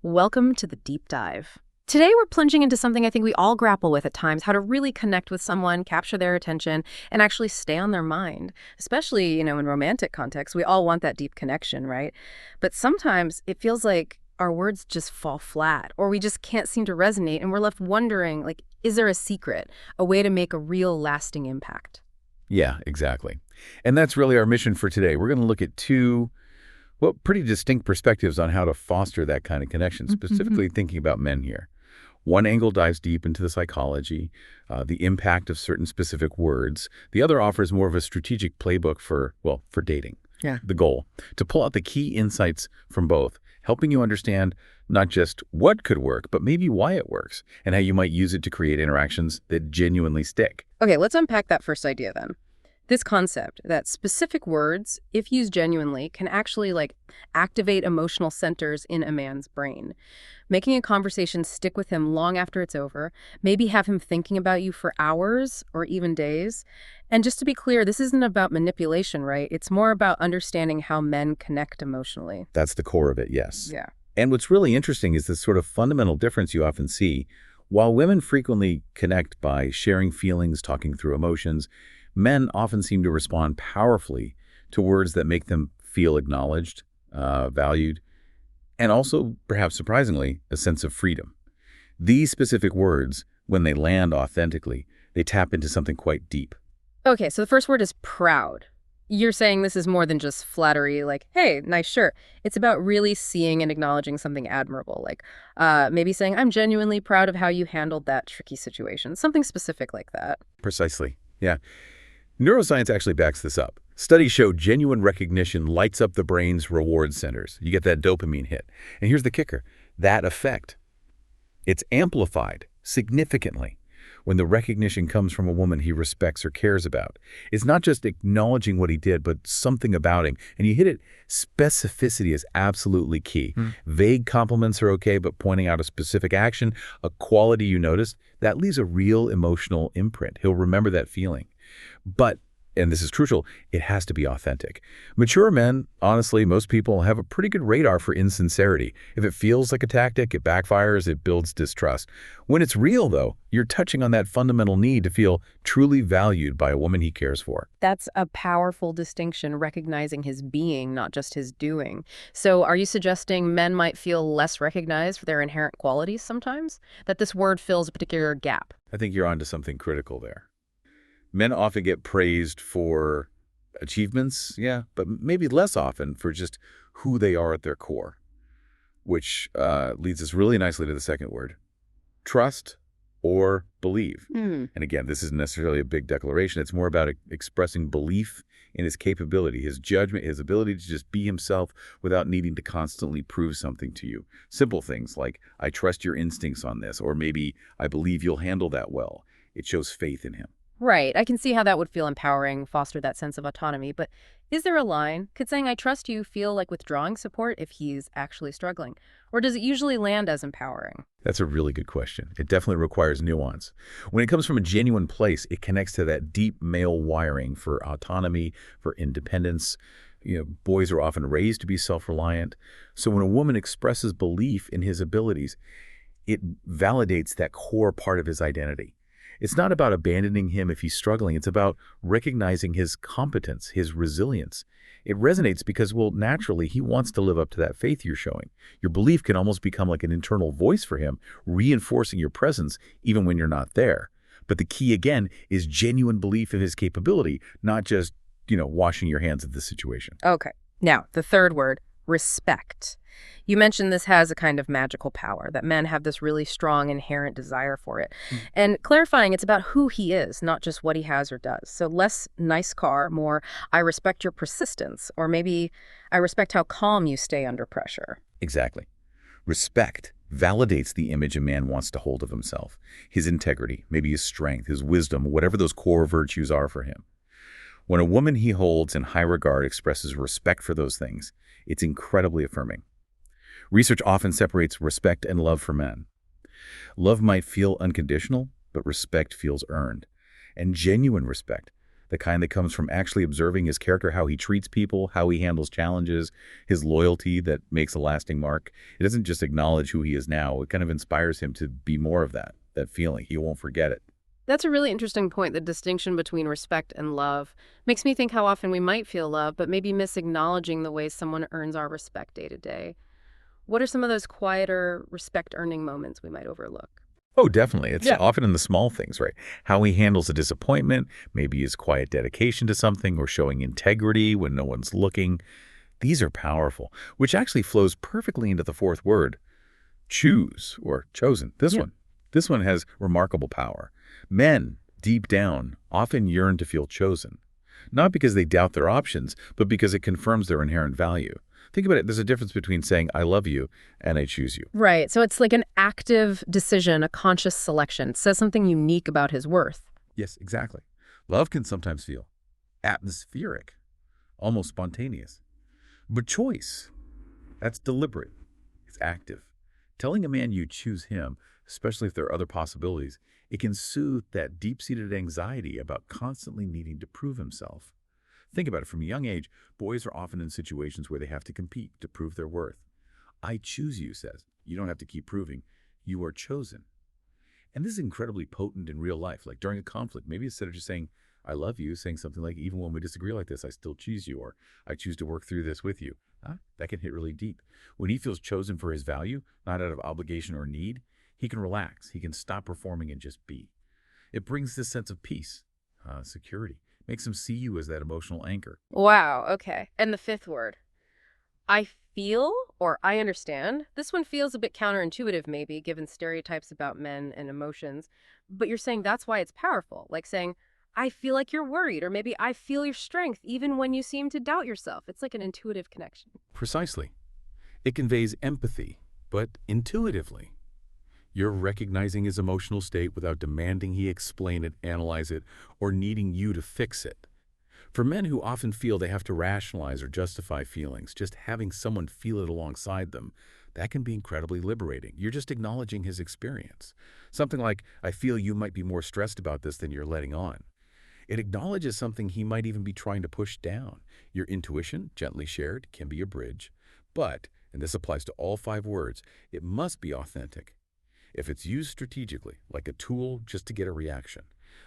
Welcome to the deep dive. Today, we're plunging into something I think we all grapple with at times, how to really connect with someone, capture their attention, and actually stay on their mind. Especially, in romantic contexts, we all want that deep connection, right? But sometimes it feels like our words just fall flat, or we just can't seem to resonate, and we're left wondering, is there a secret, a way to make a real lasting impact? Yeah, exactly. And that's really our mission for today. We're going to look at two, well, pretty distinct perspectives on how to foster that kind of connection, specifically thinking about men here. One angle dives deep into the psychology, the impact of certain specific words. The other offers more of a strategic playbook for dating. Yeah. The goal, to pull out the key insights from both, helping you understand not just what could work, but maybe why it works, and how you might use it to create interactions that genuinely stick. Okay, let's unpack that first idea then. This concept that specific words, if used genuinely, can actually activate emotional centers in a man's brain, making a conversation stick with him long after it's over, maybe have him thinking about you for hours or even days. And just to be clear, this isn't about manipulation, right? It's more about understanding how men connect emotionally. That's the core of it, yes. Yeah. And what's really interesting is this sort of fundamental difference you often see. While women frequently connect by sharing feelings, talking through emotions, men often seem to respond powerfully to words that make them feel acknowledged, valued, and also, perhaps surprisingly, a sense of freedom. These specific words, when they land authentically, they tap into something quite deep. Okay, so the first word is proud. You're saying this is more than just flattery, like, hey, nice shirt. It's about really seeing and acknowledging something admirable, like maybe saying, I'm genuinely proud of how you handled that tricky situation, something specific like that. Precisely. Yeah. Neuroscience actually backs this up. Studies show genuine recognition lights up the brain's reward centers. You get that dopamine hit. And here's the kicker. That effect, it's amplified significantly when the recognition comes from a woman he respects or cares about. It's not just acknowledging what he did, but something about him. And you hit it, specificity is absolutely key. Vague compliments are okay, but pointing out a specific action, a quality you noticed, that leaves a real emotional imprint. He'll remember that feeling. But, and this is crucial, it has to be authentic. Mature men, honestly, most people have a pretty good radar for insincerity. If it feels like a tactic, it backfires, it builds distrust. When it's real, though, you're touching on that fundamental need to feel truly valued by a woman he cares for. That's a powerful distinction, recognizing his being, not just his doing. So are you suggesting men might feel less recognized for their inherent qualities sometimes? That this word fills a particular gap? I think you're onto something critical there. Men often get praised for achievements, yeah, but maybe less often for just who they are at their core, which leads us really nicely to the second word, trust or believe. And again, this isn't necessarily a big declaration. It's more about expressing belief in his capability, his judgment, his ability to just be himself without needing to constantly prove something to you. Simple things like, I trust your instincts on this, or maybe I believe you'll handle that well. It shows faith in him. Right. I can see how that would feel empowering, foster that sense of autonomy. But is there a line? Could saying, I trust you feel like withdrawing support if he's actually struggling? Or does it usually land as empowering? That's a really good question. It definitely requires nuance. When it comes from a genuine place, it connects to that deep male wiring for autonomy, for independence. Boys are often raised to be self-reliant. So when a woman expresses belief in his abilities, it validates that core part of his identity. It's not about abandoning him if he's struggling. It's about recognizing his competence, his resilience. It resonates because, well, naturally, he wants to live up to that faith you're showing. Your belief can almost become like an internal voice for him, reinforcing your presence even when you're not there. But the key, again, is genuine belief in his capability, not just, washing your hands of the situation. Okay. Now, the third word, respect. You mentioned this has a kind of magical power, that men have this really strong inherent desire for it. And clarifying, it's about who he is, not just what he has or does. So less nice car, more I respect your persistence, or maybe I respect how calm you stay under pressure. Exactly. Respect validates the image a man wants to hold of himself, his integrity, maybe his strength, his wisdom, whatever those core virtues are for him. When a woman he holds in high regard expresses respect for those things, it's incredibly affirming. Research often separates respect and love for men. Love might feel unconditional, but respect feels earned. And genuine respect, the kind that comes from actually observing his character, how he treats people, how he handles challenges, his loyalty that makes a lasting mark. It doesn't just acknowledge who he is now. It kind of inspires him to be more of that feeling. He won't forget it. That's a really interesting point. The distinction between respect and love makes me think how often we might feel love, but maybe miss acknowledging the ways someone earns our respect day to day. What are some of those quieter respect-earning moments we might overlook? Oh, definitely. It's Yeah. often in the small things, right? How he handles a disappointment, maybe his quiet dedication to something, or showing integrity when no one's looking. These are powerful, which actually flows perfectly into the fourth word, choose or chosen. Yeah. This one has remarkable power. Men, deep down, often yearn to feel chosen, not because they doubt their options, but because it confirms their inherent value. Think about it. There's a difference between saying, I love you, and I choose you. Right. So it's like an active decision, a conscious selection. It says something unique about his worth. Yes, exactly. Love can sometimes feel atmospheric, almost spontaneous. But choice, that's deliberate. It's active. Telling a man you choose him, especially if there are other possibilities, it can soothe that deep-seated anxiety about constantly needing to prove himself. Think about it. From a young age, boys are often in situations where they have to compete to prove their worth. I choose you, says. You don't have to keep proving. You are chosen. And this is incredibly potent in real life. Like during a conflict, maybe instead of just saying, I love you, saying something like, even when we disagree like this, I still choose you, or I choose to work through this with you. That can hit really deep. When he feels chosen for his value, not out of obligation or need, he can relax. He can stop performing and just be. It brings this sense of peace, security. Makes him see you as that emotional anchor. Wow. Okay. And the fifth word, I feel or I understand. This one feels a bit counterintuitive, maybe, given stereotypes about men and emotions. But you're saying that's why it's powerful. Like saying, I feel like you're worried, or maybe I feel your strength, even when you seem to doubt yourself. It's like an intuitive connection. Precisely. It conveys empathy, but intuitively. You're recognizing his emotional state without demanding he explain it, analyze it, or needing you to fix it. For men who often feel they have to rationalize or justify feelings, just having someone feel it alongside them, that can be incredibly liberating. You're just acknowledging his experience. Something like, I feel you might be more stressed about this than you're letting on. It acknowledges something he might even be trying to push down. Your intuition, gently shared, can be a bridge. But, and this applies to all 5 words, it must be authentic. If it's used strategically, like a tool just to get a reaction,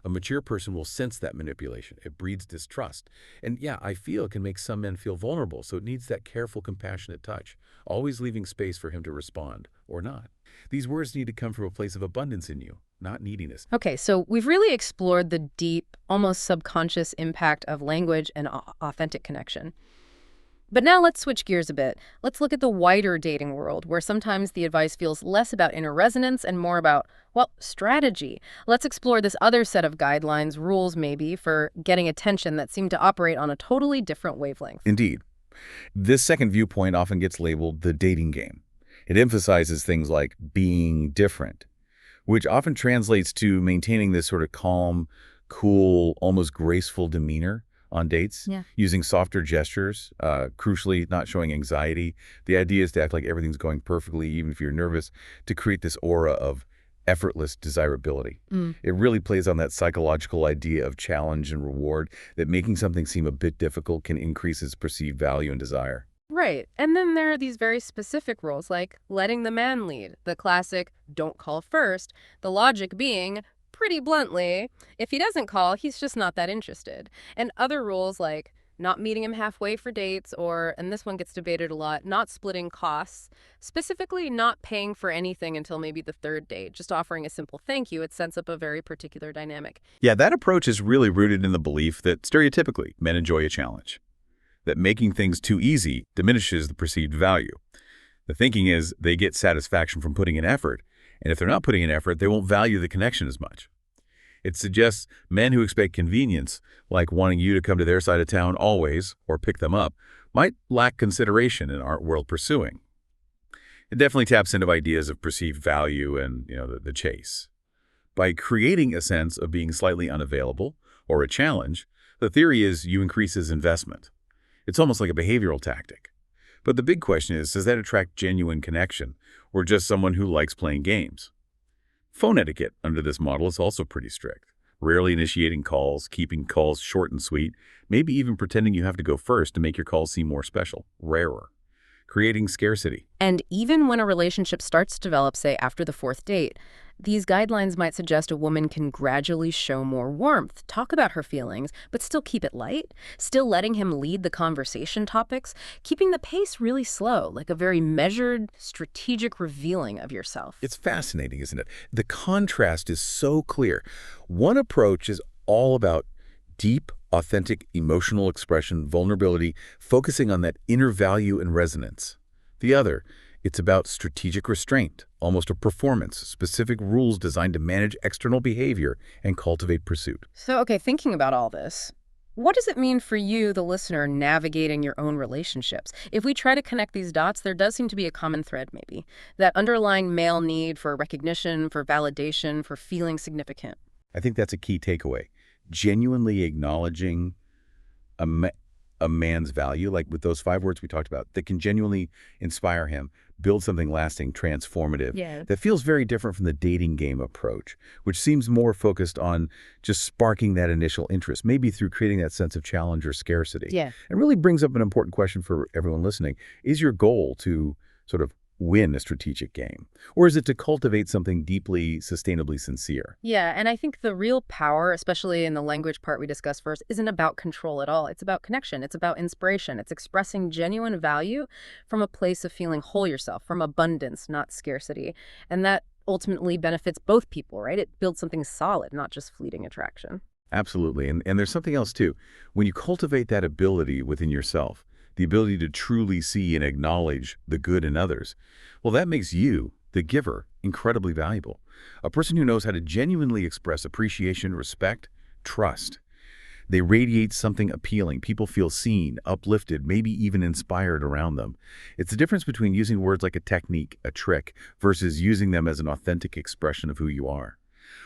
a mature person will sense that manipulation. It breeds distrust. And yeah, I feel it can make some men feel vulnerable, so it needs that careful, compassionate touch, always leaving space for him to respond, or not. These words need to come from a place of abundance in you, not neediness. Okay, so we've really explored the deep, almost subconscious impact of language and authentic connection. But now let's switch gears a bit. Let's look at the wider dating world, where sometimes the advice feels less about inner resonance and more about, well, strategy. Let's explore this other set of guidelines, rules maybe, for getting attention that seem to operate on a totally different wavelength. Indeed. This second viewpoint often gets labeled the dating game. It emphasizes things like being different, which often translates to maintaining this sort of calm, cool, almost graceful demeanor on dates, Yeah. using softer gestures, crucially not showing anxiety. The idea is to act like everything's going perfectly, even if you're nervous, to create this aura of effortless desirability. It really plays on that psychological idea of challenge and reward, that making something seem a bit difficult can increase its perceived value and desire. Right. And then there are these very specific rules, like letting the man lead, the classic don't call first, the logic being, pretty bluntly, if he doesn't call, he's just not that interested. And other rules like not meeting him halfway for dates, or, and this one gets debated a lot, not splitting costs, specifically not paying for anything until maybe the third date, just offering a simple thank you. It sets up a very particular dynamic. Yeah, that approach is really rooted in the belief that stereotypically men enjoy a challenge, that making things too easy diminishes the perceived value. The thinking is they get satisfaction from putting in effort, and if they're not putting in effort, they won't value the connection as much. It suggests men who expect convenience, like wanting you to come to their side of town always or pick them up, might lack consideration and aren't worth pursuing. It definitely taps into ideas of perceived value and, the chase. By creating a sense of being slightly unavailable or a challenge, the theory is you increase his investment. It's almost like a behavioral tactic. But the big question is, does that attract genuine connection or just someone who likes playing games? Phone etiquette under this model is also pretty strict. Rarely initiating calls, keeping calls short and sweet, maybe even pretending you have to go first to make your calls seem more special. Rarer. Creating scarcity. And even when a relationship starts to develop, say, after the fourth date, these guidelines might suggest a woman can gradually show more warmth, talk about her feelings, but still keep it light, still letting him lead the conversation topics, keeping the pace really slow, like a very measured, strategic revealing of yourself. It's fascinating, isn't it? The contrast is so clear. One approach is all about deep, authentic emotional expression, vulnerability, focusing on that inner value and resonance. The other, it's about strategic restraint, almost a performance, specific rules designed to manage external behavior and cultivate pursuit. So, okay, thinking about all this, what does it mean for you, the listener, navigating your own relationships? If we try to connect these dots, there does seem to be a common thread, maybe. That underlying male need for recognition, for validation, for feeling significant. I think that's a key takeaway. Genuinely acknowledging a, ma a man's value, like with those 5 words we talked about, that can genuinely inspire him, build something lasting, transformative, Yeah. that feels very different from the dating game approach, which seems more focused on just sparking that initial interest, maybe through creating that sense of challenge or scarcity. Yeah. It really brings up an important question for everyone listening. Is your goal to sort of win a strategic game? Or is it to cultivate something deeply, sustainably sincere? Yeah, and I think the real power, especially in the language part we discussed first, isn't about control at all. It's about connection. It's about inspiration. It's expressing genuine value from a place of feeling whole yourself, from abundance, not scarcity. And that ultimately benefits both people, right? It builds something solid, not just fleeting attraction. Absolutely. And there's something else too. When you cultivate that ability within yourself, the ability to truly see and acknowledge the good in others, well, that makes you, the giver, incredibly valuable. A person who knows how to genuinely express appreciation, respect, trust. They radiate something appealing. People feel seen, uplifted, maybe even inspired around them. It's the difference between using words like a technique, a trick, versus using them as an authentic expression of who you are.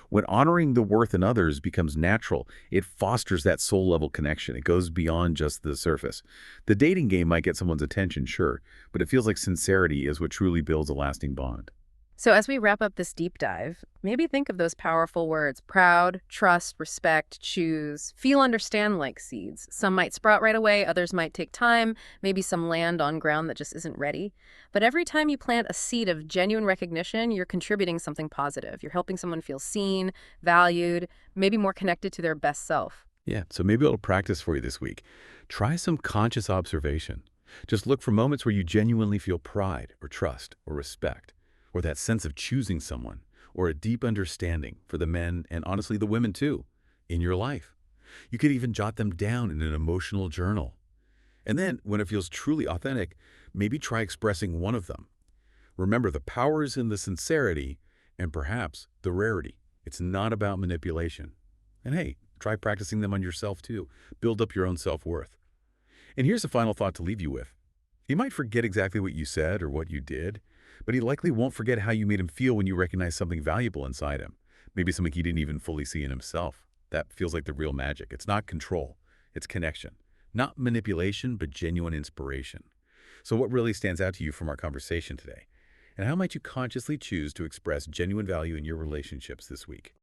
When honoring the worth in others becomes natural, it fosters that soul-level connection. It goes beyond just the surface. The dating game might get someone's attention, sure, but it feels like sincerity is what truly builds a lasting bond. So as we wrap up this deep dive, maybe think of those powerful words: proud, trust, respect, choose, feel, understand, like seeds. Some might sprout right away, others might take time, maybe some land on ground that just isn't ready. But every time you plant a seed of genuine recognition, you're contributing something positive. You're helping someone feel seen, valued, maybe more connected to their best self. Yeah, so maybe it'll practice for you this week. Try some conscious observation. Just look for moments where you genuinely feel pride or trust or respect, or that sense of choosing someone, or a deep understanding for the men and honestly the women too, in your life. You could even jot them down in an emotional journal. And then, when it feels truly authentic, maybe try expressing one of them. Remember, the power is in the sincerity and perhaps the rarity. It's not about manipulation. And hey, try practicing them on yourself too. Build up your own self-worth. And here's a final thought to leave you with. He might forget exactly what you said or what you did, but he likely won't forget how you made him feel when you recognized something valuable inside him. Maybe something he didn't even fully see in himself. That feels like the real magic. It's not control, it's connection. Not manipulation, but genuine inspiration. So what really stands out to you from our conversation today? And how might you consciously choose to express genuine value in your relationships this week?